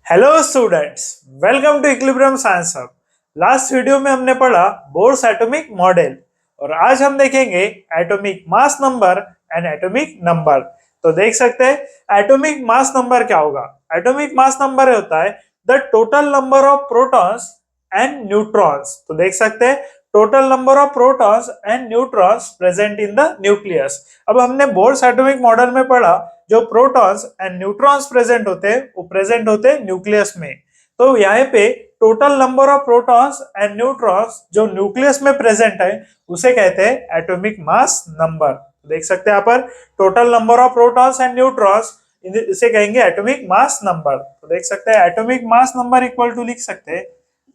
Hello students, welcome to equilibrium science hub. Last video में हमने पढ़ा बोर्स एटॉमिक मॉडल और आज हम देखेंगे atomic mass number and atomic number. तो देख सकते हैं एटॉमिक मास नंबर क्या होगा। एटॉमिक मास नंबर होता है the total number of protons and neutrons. तो देख सकते हैं total number of protons and neutrons present in the nucleus. अब हमने बोर्स एटॉमिक मॉडल में पढ़ा जो प्रोटॉन्स एंड न्यूट्रॉन्स प्रेजेंट होते हैं वो प्रेजेंट होते हैं न्यूक्लियस में। तो यहाँ पे total number of protons and neutrons जो न्यूक्लियस में प्रेजेंट है उसे कहते हैं एटॉमिक मास नंबर। देख सकते हैं यहाँ पर total number of protons and neutrons इसे कहेंगे एटॉमिक मास नंबर। तो देख सकते हैं atomic mass number equal to लिख सकते हैं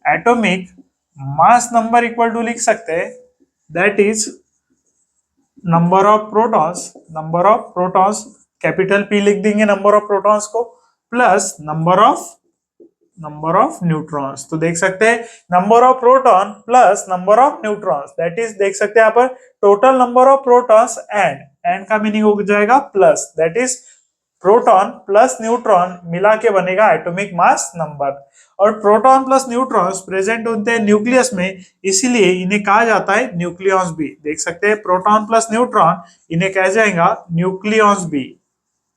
atomic mass number equal to लिख सकते हैं that is number of protons capital P लिख देंगे नंबर ऑफ प्रोटॉन्स को प्लस नंबर ऑफ न्यूट्रॉन्स। तो देख सकते हैं number of proton plus number of neutrons that is देख सकते हैं यहाँ पर total number of protons and का मीनिंग हो जाएगा plus that is proton plus neutron मिला के बनेगा एटॉमिक मास नंबर। और प्रोटॉन प्लस न्यूट्रॉन्स प्रेजेंट होते हैं न्यूक्लियस में इसीलिए इन्हें कहा जाता है न्यूक्लियॉन्स भी। देख सकते हैं प्रोटॉन प्लस न्यूट्रॉन इन्हें कहा जाएगा न्यूक्लियॉन्स भी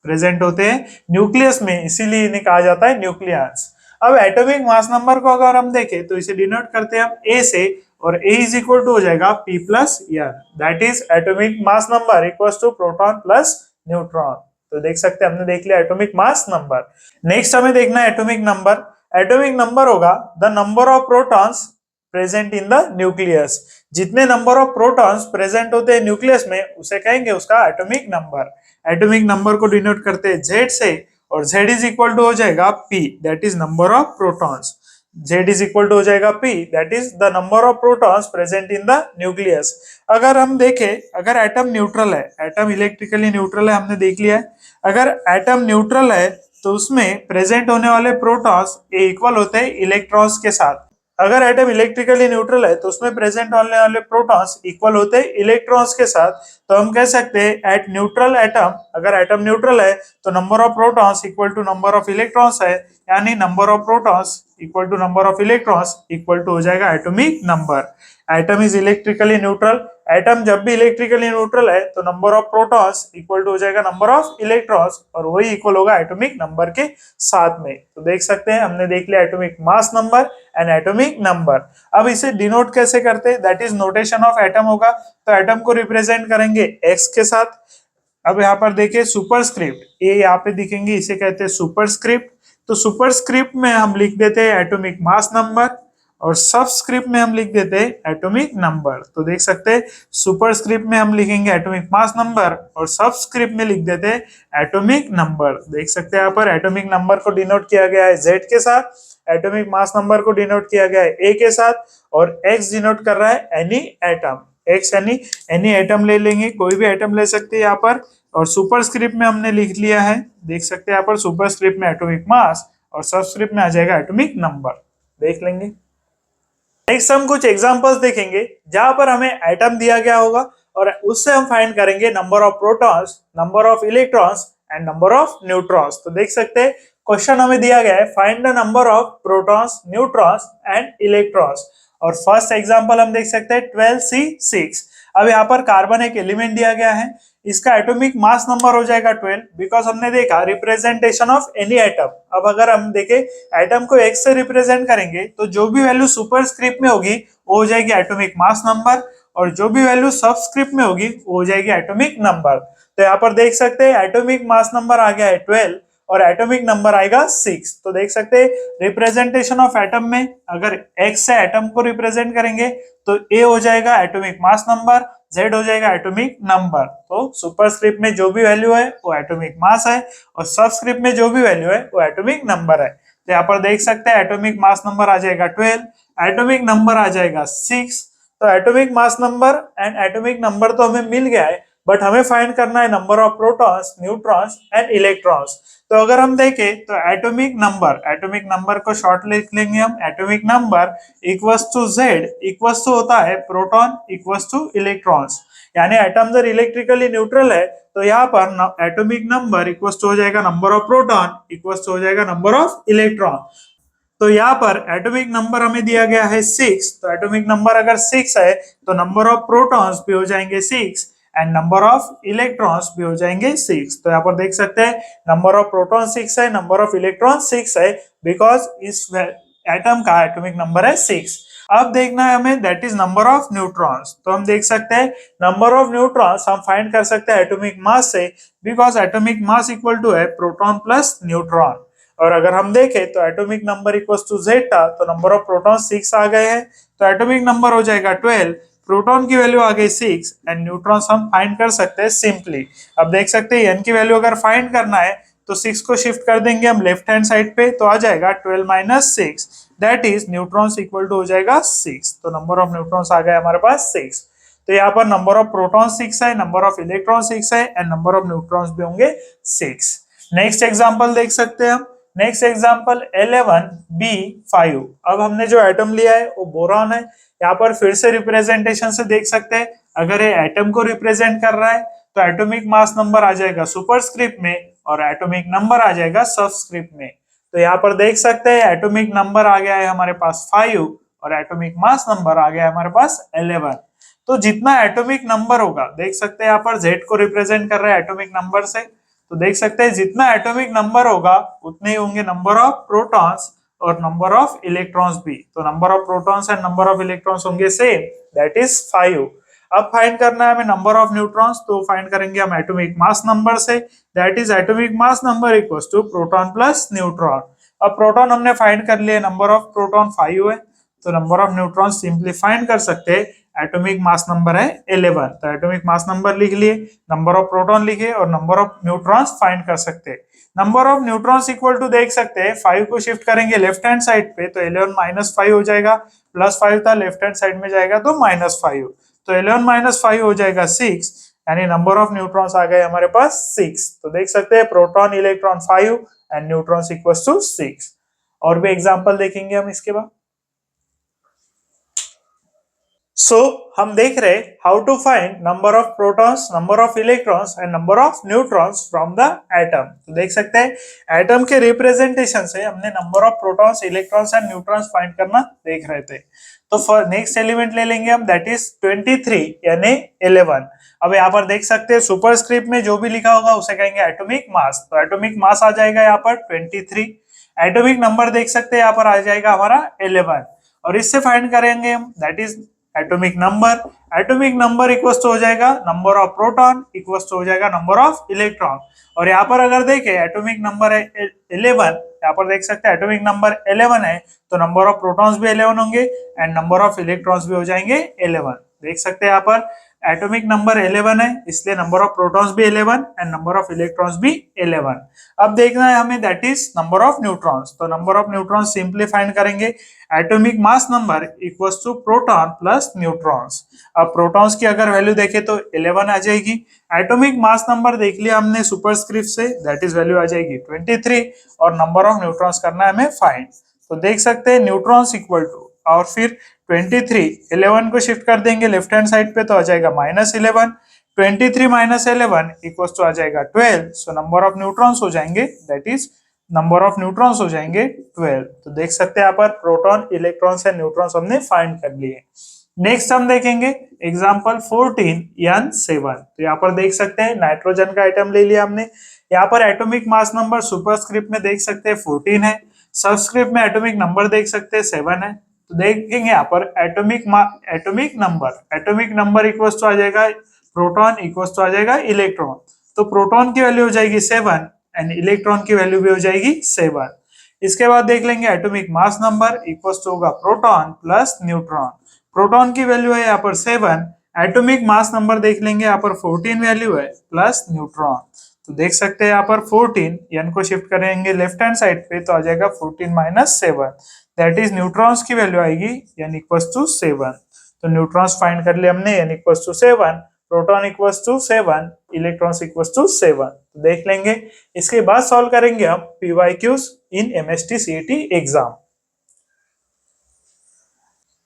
प्रेजेंट होते हैं न्यूक्लियस में इसीलिए इन्हें कहा जाता है न्यूक्लियॉन्स। अब एटॉमिक मास नंबर को अगर हम देखें तो इसे डिनोट करते हैं हम ए से और ए इज इक्वल टू हो जाएगा P plus N that is atomic mass number equals to proton plus neutron. तो देख सकते हैं हमने देख लिया एटॉमिक मास नंबर। नेक्स्ट हमें देखना है एटॉमिक नंबर। एटॉमिक नंबर होगा the number of protons present in the nucleus. जितने नंबर ऑफ प्रोटॉन्स प्रेजेंट होते हैं न्यूक्लियस में उसे कहेंगे उसका एटॉमिक नंबर। एटॉमिक नंबर को डिनोट करते हैं Z से और Z इज इक्वल टू हो जाएगा P that is number of protons. Z is equal to हो जाएगा P that is the number of protons present in the nucleus. अगर हम देखें अगर एटम न्यूट्रल है, एटम इलेक्ट्रिकली न्यूट्रल है हमने देख लिया है। अगर एटम न्यूट्रल है तो उसमें प्रेजेंट होने वाले प्रोटॉन्स इक्वल होते हैं इलेक्ट्रॉन्स के साथ। अगर एटम इलेक्ट्रिकली न्यूट्रल है तो उसमें प्रेजेंट होने वाले प्रोटॉन्स इक्वल होते हैं इलेक्ट्रॉन्स के साथ। तो हम कह सकते हैं एट न्यूट्रल एटम अगर एटम न्यूट्रल है तो number of protons equal to number of electrons है यानी number of protons equal to number of electrons equal to हो जाएगा atomic number. Atom is electrically neutral. Atom जब भी इलेक्ट्रिकली न्यूट्रल है तो number of protons equal to हो जाएगा नंबर ऑफ इलेक्ट्रॉन्स और वही इक्वल होगा एटॉमिक नंबर के साथ में। तो देख सकते हैं हमने देख लिया atomic mass number and atomic number. अब इसे डिनोट कैसे करते हैं that is notation of atom होगा। तो एटम को रिप्रेजेंट करेंगे एक्स के साथ। अब यहाँ पर देखिए सुपरस्क्रिप्ट ये यहाँ पे दिखेंगे इसे कहते हैं सुपरस्क्रिप्ट। तो सुपरस्क्रिप्ट में हम लिख देते हैं एटॉमिक मास नंबर और सबस्क्रिप्ट में हम लिख देते हैं एटॉमिक नंबर। तो देख सकते हैं सुपरस्क्रिप्ट में हम लिखेंगे एटॉमिक मास नंबर और सबस्क्रिप्ट में लिख देते हैं एटॉमिक नंबर। देख सकते हैं यहाँ पर एटॉमिक नंबर को डिनोट किया गया है Z के साथ, एटॉमिक मास नंबर को डिनोट किया गया है A के साथ और X डिनोट कर रहा है any atom. X any atom ले लेंगे, कोई भी एटम ले सकते हैं यहाँ पर। और सुपरस्क्रिप्ट में हमने लिख लिया है, देख सकते हैं यहाँ पर सुपरस्क्रिप्ट में एटॉमिक मास और सबस्क्रिप्ट में आ जाएगा एटॉमिक नंबर। देख लेंगे। नेक्स्ट हम कुछ एग्जांपल्स देखेंगे जहां पर हमें एटम दिया गया होगा और उससे हम फाइंड करेंगे number of protons, number of electrons and number of neutrons. तो देख सकते हैं क्वेश्चन हमें दिया गया है find the number of protons, neutrons and electrons. और फर्स्ट एग्जांपल हम देख सकते हैं 12C6। अब यहाँ पर कार्बन एक एलिमेंट दिया गया है, इसका एटॉमिक मास नंबर हो जाएगा 12 बिकॉज हमने देखा रिप्रेजेंटेशन ऑफ एनी एटम। अब अगर हम देखें एटम को एक्स से रिप्रेजेंट करेंगे तो जो भी वैल्यू सुपरस्क्रिप्ट में होगी वो हो जाएगी एटॉमिक मास नंबर और जो भी वैल्यू सबस्क्रिप्ट में होगी वो हो जाएगी एटॉमिक नंबर। तो यहाँ पर देख सकते हैं एटॉमिक मास नंबर आ गया है 12 और एटॉमिक नंबर आएगा 6। तो देख सकते हैं रिप्रेजेंटेशन ऑफ एटम में अगर एक्स से एटम को रिप्रेजेंट करेंगे तो ए हो जाएगा एटॉमिक मास नंबर, Z हो जाएगा एटॉमिक नंबर। तो सुपरस्क्रिप्ट में जो भी वैल्यू है वो एटॉमिक मास है और सबस्क्रिप्ट में जो भी वैल्यू है वो एटॉमिक नंबर है। तो यहाँ पर देख सकते हैं एटॉमिक मास नंबर आ जाएगा 12, एटॉमिक नंबर आ जाएगा 6। तो atomic mass number and atomic number तो हमें मिल गया है। बट हमें फाइंड करना है number of protons, neutrons and electrons. तो अगर हम देखें तो एटॉमिक नंबर को शॉर्ट लिख लेंगे हम, atomic number equals to Z equals to होता है प्रोटॉन इक्वल्स टू इलेक्ट्रॉन्स। यानी एटम जब इलेक्ट्रिकली न्यूट्रल है तो यहाँ पर एटॉमिक नंबर इक्वल्स टू हो जाएगा number of proton equals to हो जाएगा नंबर ऑफ इलेक्ट्रॉन। तो यहाँ पर एटॉमिक नंबर हमें दिया गया है 6, तो एटॉमिक नंबर अगर 6 है तो नंबर ऑफ प्रोटॉन्स भी हो जाएंगे 6 एंड नंबर ऑफ इलेक्ट्रॉन्स भी हो जाएंगे 6। तो यहाँ पर देख सकते हैं नंबर ऑफ प्रोटॉन 6 है, नंबर ऑफ इलेक्ट्रॉन 6 है, बिकॉज इस एटम का एटॉमिक नंबर है 6। अब देखना है हमें that is number of neutrons. तो हम देख सकते हैं नंबर ऑफ न्यूट्रॉन्स हम फाइंड कर सकते हैं एटॉमिक मास से, because atomic mass equal to है प्रोटॉन प्लस न्यूट्रॉन। और अगर हम देखें तो atomic number equals to Z था, तो नंबर ऑफ प्रोटॉन 6 आ गए हैं, तो एटॉमिक नंबर हो जाएगा 12, प्रोटॉन की वैल्यू आ गई 6 एंड न्यूट्रॉन्स हम फाइंड कर सकते हैं सिंपली। अब देख सकते हैं एन की वैल्यू अगर फाइंड करना है तो 6 को शिफ्ट कर देंगे हम लेफ्ट हैंड साइड पे, तो आ जाएगा 12 minus 6, that is neutrons equal to हो जाएगा 6। तो नंबर ऑफ न्यूट्रॉन्स आ गए हमारे पास 6। तो यहाँ पर नंबर ऑफ प्रोटॉन 6 है, नंबर ऑफ इलेक्ट्रॉन 6 है एंड नंबर ऑफ न्यूट्रॉन्स भी होंगे 6। नेक्स्ट एग्जांपल देख सकते हैं हम, नेक्स्ट एग्जांपल 11b5। अब हमने जो एटम लिया है वो बोरॉन है। यहाँ पर फिर से रिप्रेजेंटेशन से देख सकते हैं, अगर ये एटम को रिप्रेजेंट कर रहा है तो एटॉमिक मास नंबर आ जाएगा सुपरस्क्रिप्ट में और एटॉमिक नंबर आ जाएगा सबस्क्रिप्ट में। तो यहाँ पर देख सकते हैं एटॉमिक नंबर आ गया है हमारे पास 5 और एटॉमिक मास नंबर आ गया है हमारे पास 11। तो जितना एटॉमिक नंबर होगा, देख सकते हैं यहाँ पर Z को रिप्रेजेंट कर रहा है एटॉमिक नंबर से, तो देख सकते हैं जितना एटॉमिक नंबर होगा उतने ही होंगे नंबर ऑफ प्रोटॉन्स और नंबर ऑफ इलेक्ट्रॉन्स भी। तो number of protons and number of electrons होंगे सेम, दैट इज 5। अब फाइंड करना है हमें नंबर ऑफ न्यूट्रॉन्स, तो फाइंड करेंगे हम एटॉमिक मास नंबर से, that is atomic mass number equals to proton plus neutron. अब प्रोटॉन हमने फाइंड कर लिया, नंबर ऑफ प्रोटॉन 5 है, तो number of neutron simply find कर सकते हैं, एटॉमिक मास नंबर है 11। तो एटॉमिक मास नंबर लिख लिए, नंबर ऑफ प्रोटॉन लिखे और नंबर ऑफ न्यूट्रॉन्स फाइंड कर सकते हैं। Number of neutrons equal to देख सकते हैं 5 को शिफ्ट करेंगे लेफ्ट हैंड साइड पे तो 11 माइनस 5 हो जाएगा, प्लस 5 था लेफ्ट हैंड साइड में जाएगा तो माइनस 5, तो 11 माइनस 5 हो जाएगा 6, यानी नंबर ऑफ न्यूट्रॉन्स आ गए हमारे पास 6। तो देख सकते हैं proton electron 5 and neutrons equals to 6। और भी एग्जांपल देखेंगे हम इसके बाद। सो हम देख रहे how to find number of protons, number of electrons and number of neutrons from the atom. तो देख सकते हैं एटम के रिप्रेजेंटेशन से हमने number of protons, electrons and neutrons find करना देख रहे थे। तो फॉर नेक्स्ट एलिमेंट ले लेंगे हम, दैट इज 23 यानी 11। अब यहाँ पर देख सकते हैं सुपरस्क्रिप्ट में जो भी लिखा होगा उसे कहेंगे एटॉमिक मास, तो एटॉमिक मास आ जाएगा यहाँ पर 23। एटॉमिक नंबर देख सकते हैं यहाँ पर आ जाएगा हमारा 11 और इससे फाइंड करेंगे हम that is atomic number equals to हो जाएगा number of proton equals to हो जाएगा नंबर ऑफ इलेक्ट्रॉन। और यहाँ पर अगर देखें एटॉमिक नंबर है 11, यहाँ पर देख सकते हैं एटॉमिक नंबर 11 है तो नंबर ऑफ प्रोटॉन्स भी 11 होंगे एंड नंबर ऑफ इलेक्ट्रॉन्स भी हो जाएंगे 11। देख सकते हैं यहाँ पर एटॉमिक नंबर 11 है इसलिए नंबर ऑफ प्रोटॉन्स भी 11 एंड नंबर ऑफ इलेक्ट्रॉन्स भी 11। अब देखना है हमें that is number of neutrons, तो number of neutrons simply find करेंगे atomic mass number equals to proton plus neutrons. अब प्रोटॉन्स की अगर वैल्यू देखें तो 11 आ जाएगी, एटॉमिक मास नंबर देख लिया हमने सुपरस्क्रिप्ट से, दैट इज वैल्यू आ जाएगी 23 और नंबर ऑफ न्यूट्रॉन्स करना है हमें फाइंड। तो देख सकते हैं न्यूट्रॉन्स इक्वल टू और फिर 23 11 को शिफ्ट कर देंगे लेफ्ट हैंड साइड पे तो आ जाएगा -11, 23 माइनस 11 इक्वल्स टू आ जाएगा 12। सो नंबर ऑफ न्यूट्रॉन्स हो जाएंगे that is number of neutrons हो जाएंगे 12। तो देख सकते हैं यहाँ पर प्रोटॉन, इलेक्ट्रॉन्स एंड न्यूट्रॉन्स हमने फाइंड कर लिए। नेक्स्ट हम देखेंगे एग्जांपल 14n7। तो यहाँ पर देख सकते हैं नाइट्रोजन का आइटम ले लिया हमने, यहाँ पर एटॉमिक मास नंबर सुपरस्क्रिप्ट में देख सकते हैं 14 है, सबस्क्रिप्ट में एटॉमिक नंबर देख सकते हैं 7 है। तो देखेंगे यहाँ पर एटॉमिक नंबर इक्वल्स टू आ जाएगा प्रोटॉन इक्वल्स टू आ जाएगा इलेक्ट्रॉन, तो प्रोटॉन की वैल्यू हो जाएगी 7 एंड इलेक्ट्रॉन की वैल्यू भी हो जाएगी 7। इसके बाद देख लेंगे atomic mass number equals to होगा प्रोटॉन प्लस न्यूट्रॉन, प्रोटॉन की वैल्यू है यहाँ पर 7, एटॉमिक मास नंबर देख लेंगे यहाँ पर 14 वैल्यू है प्लस न्यूट्रॉन। तो देख सकते हैं यहाँ पर 14 एन को शिफ्ट करेंगे लेफ्ट हैंड साइड पे तो आ जाएगा 14 माइनस 7, दैट इज न्यूट्रॉन्स की वैल्यू आएगी n इक्वल्स टू 7। तो न्यूट्रॉन्स फाइंड कर लिए हमने n equals to 7, proton equals to 7, electrons equals to 7। तो देख लेंगे, इसके बाद सॉल्व करेंगे हम PYQs in MST CET exam.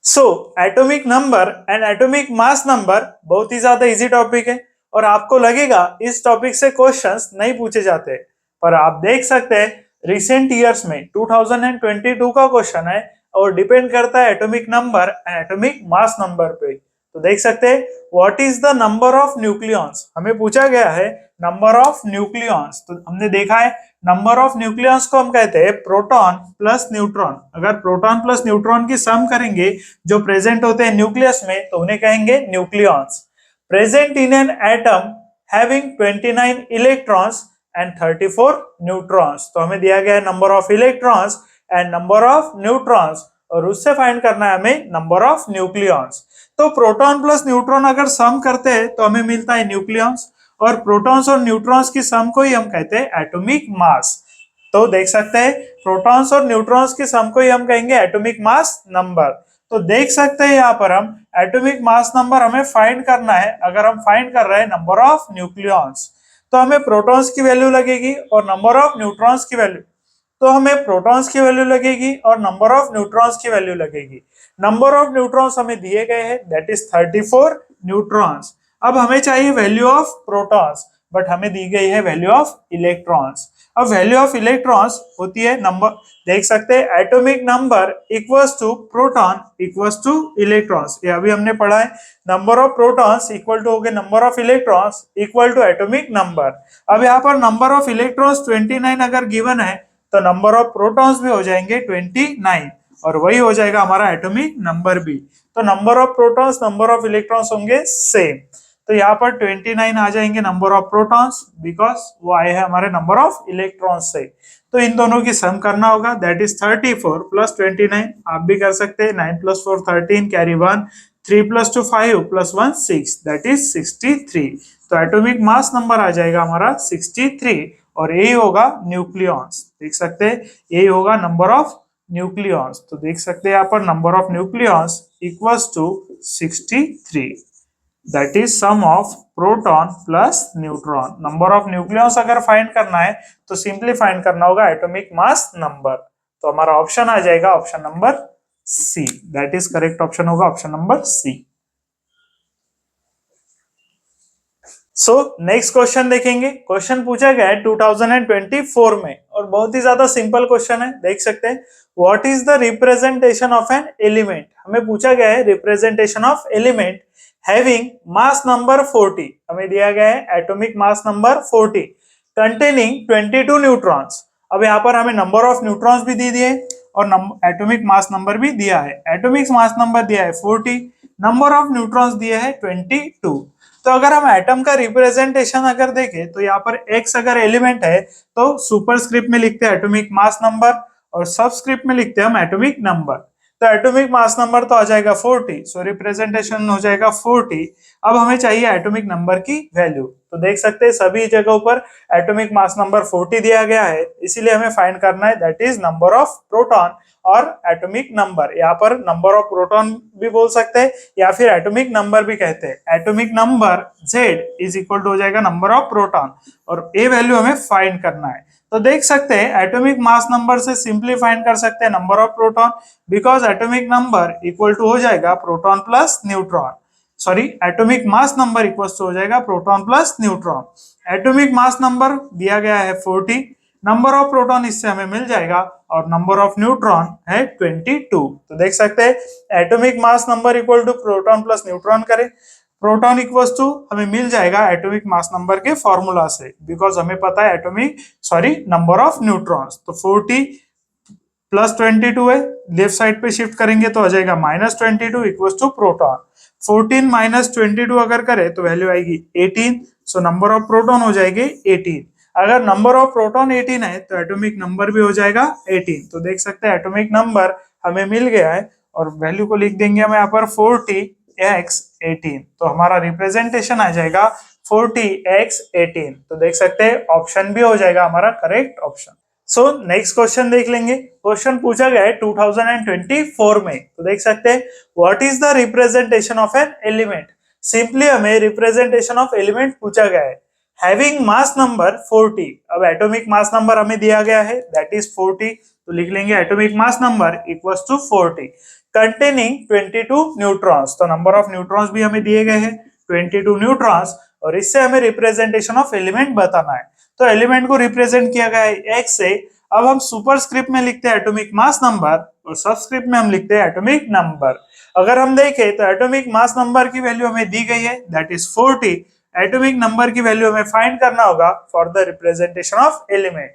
So atomic number and atomic mass number बहुत ही ज्यादा इजी टॉपिक है और आपको लगेगा इस टॉपिक से क्वेश्चंस नहीं पूछे जाते, पर आप देख सकते हैं रिसेंट ईयर्स में 2022 का क्वेश्चन है और डिपेंड करता है atomic number and atomic mass number पे। तो देख सकते हैं what is the number of nucleons, हमें पूछा गया है नंबर ऑफ न्यूक्लियॉन्स। तो हमने देखा है नंबर ऑफ न्यूक्लियॉन्स को हम कहते हैं प्रोटॉन प्लस न्यूट्रॉन। अगर प्रोटॉन प्लस न्यूट्रॉन की सम करेंगे जो प्रेजेंट होते हैं न्यूक्लियस में तो उन्हें कहेंगे nucleons. Present in an atom having 29 electrons and 34 neutrons. तो हमें दिया गया है number of electrons and number of neutrons और उससे फाइंड करना है हमें नंबर ऑफ न्यूक्लियॉन्स। तो प्रोटॉन प्लस न्यूट्रॉन अगर सम करते हैं तो हमें मिलता है न्यूक्लियॉन्स और प्रोटॉन्स और न्यूट्रॉन्स की सम को ही हम कहते हैं एटॉमिक मास। तो देख सकते हैं प्रोटॉन्स और न्यूट्रॉन्स की सम को ही हम कहेंगे एटॉमिक मास नंबर। तो देख सकते हैं यहाँ पर हम एटॉमिक मास नंबर हमें फाइंड करना है। अगर हम फाइंड कर रहे हैं नंबर ऑफ न्यूक्लियॉन्स तो हमें प्रोटॉन्स की वैल्यू लगेगी और नंबर ऑफ न्यूट्रॉन्स की वैल्यू, तो हमें प्रोटॉन्स की वैल्यू लगेगी और नंबर ऑफ न्यूट्रॉन्स की वैल्यू लगेगी। नंबर ऑफ न्यूट्रॉन्स हमें दिए गए हैं दैट इज 34 न्यूट्रॉन्स। अब हमें चाहिए वैल्यू ऑफ प्रोटॉन्स बट हमें दी गई है वैल्यू ऑफ इलेक्ट्रॉन्स। अब वैल्यू ऑफ इलेक्ट्रॉन्स होती है नंबर, देख सकते हैं atomic number equals to proton equals to electrons. ये अभी हमने पढ़ा है number of protons equal to हो गए number of electrons equal to atomic number. अब यहाँ पर नंबर ऑफ इलेक्ट्रॉन्स 29 अगर गिवन है तो नंबर ऑफ प्रोटॉन्स भी हो जाएंगे 29 और वही हो जाएगा हमारा एटॉमिक नंबर भी। तो number of protons number of electrons होंगे सेम। तो यहाँ पर 29 आ जाएंगे नंबर ऑफ प्रोटॉन्स बिकॉज वो आए हैं हमारे नंबर ऑफ इलेक्ट्रॉन्स से। तो इन दोनों की सम करना होगा दैट इज 34 प्लस 29। आप भी कर सकते हैं 9 plus 4 13 carry 1, 3 plus 2 5 plus 1 6 that is 63। तो एटॉमिक मास नंबर आ जाएगा हमारा 63 और यही होगा न्यूक्लियॉन्स। देख सकते हैं यही होगा नंबर ऑफ न्यूक्लियॉन्स। तो देख सकते हैं यहाँ पर number of nucleons equals to 63 that is sum of proton plus neutron. Number of nucleons अगर फाइंड करना है तो सिंपली फाइंड करना होगा एटॉमिक मास नंबर। तो हमारा ऑप्शन आ जाएगा option number C, that is correct option होगा option number C. So next question देखेंगे। क्वेश्चन पूछा गया है 2024 में और बहुत ही ज्यादा सिंपल क्वेश्चन है। देख सकते हैं what is the representation of an element. हमें पूछा गया है representation of element having mass number 40। हमें दिया गया है atomic mass number 40 containing 22 neutrons. अब यहाँ पर हमें नंबर ऑफ न्यूट्रॉन्स भी दे दिए और एटॉमिक मास नंबर भी दिया है। एटॉमिक मास नंबर दिया है 40, नंबर ऑफ न्यूट्रॉन्स दिया है 22। तो अगर हम एटम का रिप्रेजेंटेशन अगर देखें तो यहाँ पर एक्स अगर एलिमेंट है तो सुपरस्क्रिप्ट में लिखते हैं एटॉमिक मास नंबर और सबस्क्रिप्ट में लिखते हैं हम एटॉमिक नंबर। तो एटॉमिक मास नंबर तो आ जाएगा 40, सो रिप्रेजेंटेशन हो जाएगा 40। अब हमें चाहिए एटॉमिक नंबर की वैल्यू। तो देख सकते हैं सभी जगहों पर एटॉमिक मास नंबर 40 दिया गया है, इसीलिए हमें फाइंड करना है that is number of proton और एटॉमिक नंबर। यहाँ पर नंबर ऑफ प्रोटॉन भी बोल सकते हैं या फिर एटॉमिक नंबर भी कहते हैं। Atomic number Z is equal to हो जाएगा नंबर ऑफ प्रोटॉन और ये वैल्यू हमें फाइंड करना है। तो देख सकते हैं एटॉमिक मास नंबर से सिंपली फाइंड कर सकते हैं number of proton because atomic number equal to हो जाएगा proton plus neutron, sorry atomic mass number equal to हो जाएगा proton plus neutron. Atomic mass number दिया गया है 40, नंबर ऑफ प्रोटॉन इससे हमें मिल जाएगा और नंबर ऑफ न्यूट्रॉन है 22। तो देख सकते हैं atomic mass number equal to proton plus neutron करें, प्रोटॉन इक्वल्स टू हमें मिल जाएगा एटॉमिक मास नंबर के फॉर्मूला से बिकॉज हमें पता है नंबर ऑफ न्यूट्रॉन्स। तो 40 प्लस 22 है, लेफ्ट साइड पे शिफ्ट करेंगे तो आ जाएगा -22 इक्वल्स टू प्रोटॉन। 14 माइनस 22 अगर करें तो वैल्यू आएगी 18, सो नंबर ऑफ प्रोटॉन हो जाएंगे 18। अगर नंबर ऑफ प्रोटॉन 18 है तो एटॉमिक नंबर भी हो जाएगा 18। तो देख सकते हैं एटॉमिक नंबर हमें मिल गया है और वैल्यू को लिख देंगे हम यहाँ पर 40x18। तो हमारा रिप्रेजेंटेशन आ जाएगा 40x18। तो देख सकते हैं ऑप्शन भी हो जाएगा हमारा करेक्ट ऑप्शन। सो नेक्स्ट क्वेश्चन देख लेंगे। क्वेश्चन पूछा गया है 2024 में। तो देख सकते हैं what is the representation of an element simply हमें रिप्रेजेंटेशन ऑफ एलिमेंट पूछा गया है। हैविंग मास नंबर 40, अब एटॉमिक मास नंबर हमें दिया गया है दैट इज 40, तो लिख लेंगे atomic mass number equals to 40 containing 22 neutrons, तो नंबर ऑफ न्यूट्रॉन्स भी हमें दिए गए हैं 22 न्यूट्रॉन्स, और इससे हमें रिप्रेजेंटेशन ऑफ एलिमेंट बताना है। तो एलिमेंट को रिप्रेजेंट किया गया है x से। अब हम सुपरस्क्रिप्ट में लिखते हैं एटॉमिक मास नंबर और सबस्क्रिप्ट में हम लिखते हैं एटॉमिक नंबर। अगर हम देखें तो एटॉमिक मास नंबर की वैल्यू हमें दी गई है दैट इज 40, एटॉमिक नंबर की वैल्यू हमें फाइंड करना होगा for the representation of element.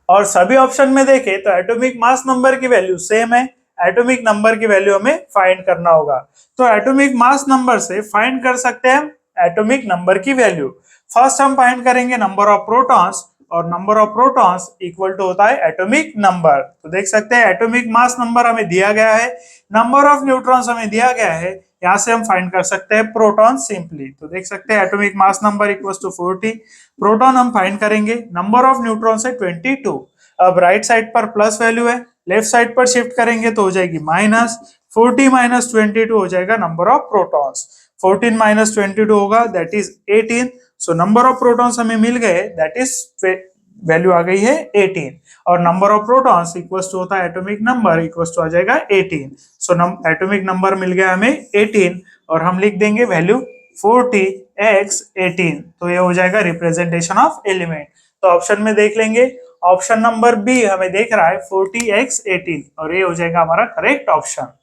और सभी ऑप्शन में देखें तो एटॉमिक मास नंबर की वैल्यू सेम है, एटॉमिक नंबर की वैल्यू हमें फाइंड करना होगा। तो एटॉमिक मास नंबर से फाइंड कर सकते हैं एटॉमिक नंबर की वैल्यू। फर्स्ट हम फाइंड करेंगे नंबर ऑफ प्रोटॉन्स, और number of protons equal to होता है एटॉमिक नंबर। तो देख सकते हैं एटॉमिक मास नंबर हमें दिया गया है, नंबर ऑफ न्यूट्रॉन्स हमें दिया गया है, यहाँ से हम फाइंड कर सकते हैं प्रोटॉन सिंपली। तो देख सकते हैं atomic mass number equals to 40, proton हम फाइंड करेंगे, नंबर ऑफ न्यूट्रॉन्स है 22। अब राइट साइड पर प्लस वैल्यू है, लेफ्ट साइड पर शिफ्ट करेंगे तो हो जाएगी माइनस, 40 माइनस 22 हो जाएगा नंबर ऑफ प्रोटॉन्स, 14 माइनस 22 होगा that is 18। So number of protons हमें मिल गए दैट इज वैल्यू आ गई है 18, और number of protons equals to होता है एटॉमिक नंबर इक्वल्स टू आ जाएगा 18। सो एटॉमिक नंबर मिल गया हमें 18, और हम लिख देंगे वैल्यू 40x18, तो ये हो जाएगा रिप्रेजेंटेशन ऑफ एलिमेंट। तो ऑप्शन में देख लेंगे, ऑप्शन नंबर बी हमें देख रहा है 40x18, और ये हो जाएगा हमारा करेक्ट ऑप्शन।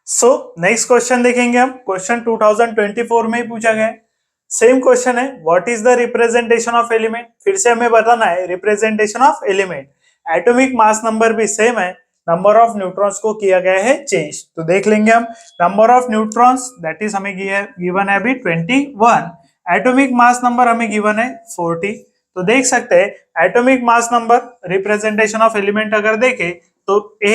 सो नेक्स्ट क्वेश्चन देखेंगे हम, क्वेश्चन 2024 में ही पूछा गया है, सेम क्वेश्चन है what is the representation of element. फिर से हमें बताना है representation of element, atomic mass number भी सेम है, नंबर ऑफ न्यूट्रॉन्स को किया गया है चेंज। तो देख लेंगे हम, number of neutrons that is हमें गिवन है अभी 21, एटॉमिक मास नंबर हमें गिवन है 40। तो देख सकते हैं atomic mass number representation of element अगर देखें तो ए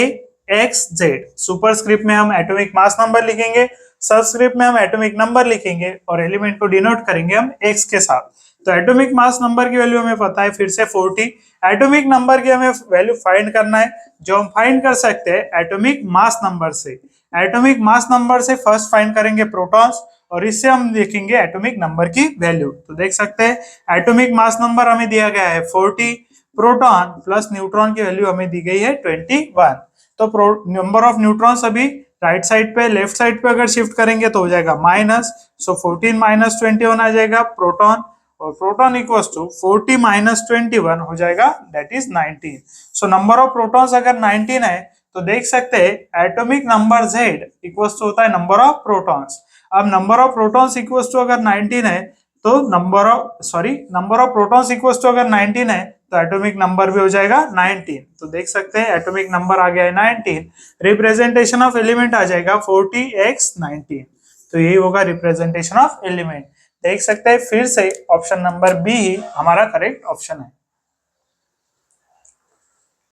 एक्स जेड, सुपरस्क्रिप्ट में हम एटॉमिक मास नंबर लिखेंगे, सबस्क्रिप्ट में हम एटॉमिक नंबर लिखेंगे, और एलिमेंट को डिनोट करेंगे हम एक्स के साथ। तो एटॉमिक मास नंबर की वैल्यू हमें पता है फिर से 40, एटॉमिक नंबर की हमें वैल्यू फाइंड करना है, जो हम फाइंड कर सकते हैं एटॉमिक मास नंबर से। एटॉमिक मास नंबर से फर्स्ट फाइंड करेंगे प्रोटॉन्स, और इससे हम देखेंगे एटॉमिक नंबर की वैल्यू। तो देख सकते हैं एटॉमिक मास नंबर हमें दिया गया है 40, प्रोटॉन प्लस न्यूट्रॉन की वैल्यू हमें दी गई है 21। तो नंबर ऑफ न्यूट्रॉन्स अभी राइट साइड पे लेफ्ट साइड पे अगर शिफ्ट करेंगे तो हो जाएगा माइनस, सो 14 माइनस 21 आ जाएगा प्रोटॉन, और प्रोटॉन इक्वल्स टू 40 माइनस 21 हो जाएगा that is 19। So number of protons अगर 19 है तो देख सकते हैं atomic number Z equals to होता है नंबर ऑफ प्रोटॉन्स। अब number of protons equals to अगर 19 है तो number of protons equals to अगर 19 है तो एटॉमिक नंबर भी हो जाएगा 19। तो देख सकते हैं एटॉमिक नंबर आ गया है 19, रिप्रेजेंटेशन ऑफ एलिमेंट आ जाएगा 40x19। तो यही होगा रिप्रेजेंटेशन ऑफ एलिमेंट। देख सकते हैं फिर से ऑप्शन नंबर बी ही हमारा करेक्ट ऑप्शन है।